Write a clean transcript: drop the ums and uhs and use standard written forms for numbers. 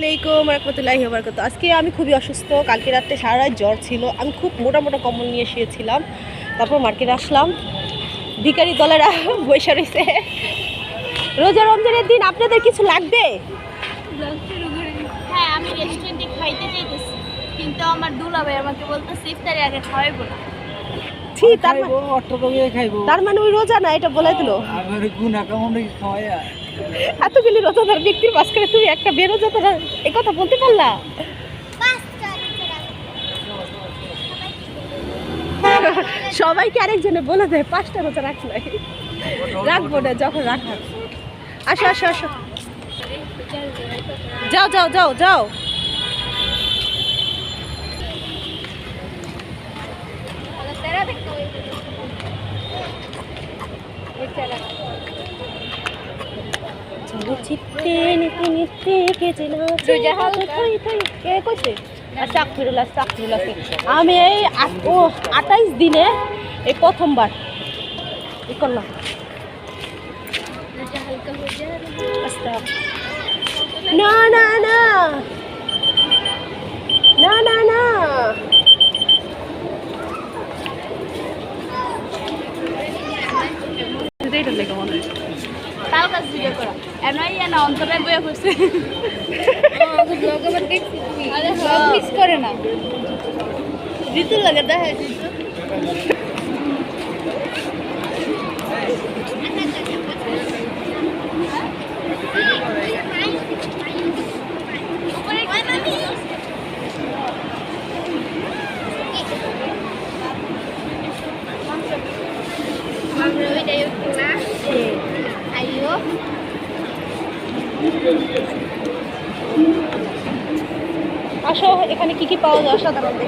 আলাইকুম রাহমাতুল্লাহি ওয়া বারাকাতুহু। আজকে আমি খুবই অসুস্থ। কালকে রাতে সারা রাত জ্বর ছিল। আমি খুব মোটা মোটা কম্বল নিয়ে শুয়েছিলাম। তারপর মার্কেটে আসলাম, ভিখারি দলেরা বসে রয়েছে। রোজা রমজানের দিন আপনাদের কিছু লাগবে? হ্যাঁ, আমি রেস্টুরেন্টে খাইতে যাইতেছি, কিন্তু আমার দুলাভাই আমাকে বলতেছে ইফতারের আগে খাওয়াইবো না। তার মানে ওই রোজা না, এটা বলে দিল। এতগুলি রোজাদার ব্যক্তির মাঝখানে তুমি একটা বেরোজাদার এই কথা বলতে পারলা? সবাইকে আরেকজনে বলে দেয় 5টা রোজা রাখলে রাখবো না, যখন রাখার। আসো আসো আসো, যাও যাও যাও যাও। চিত্তে নিতে নিতে কেজে না কে কইছে? আস্তাগফিরুল্লাহ আস্তাগফিরুল্লাহ। আমি এই 28 দিনে এই প্রথমবার ই করলাম। না না না না না না, তার কাছে ভিডিও করা এমনই না, অন্তরে বয়ে পড়ছে। আরে ব্লগ মিস করে না, ঋতু লাগে দেখা ঋতু। আসো, এখানে কি কি পাওয়া যায় সাধারণত।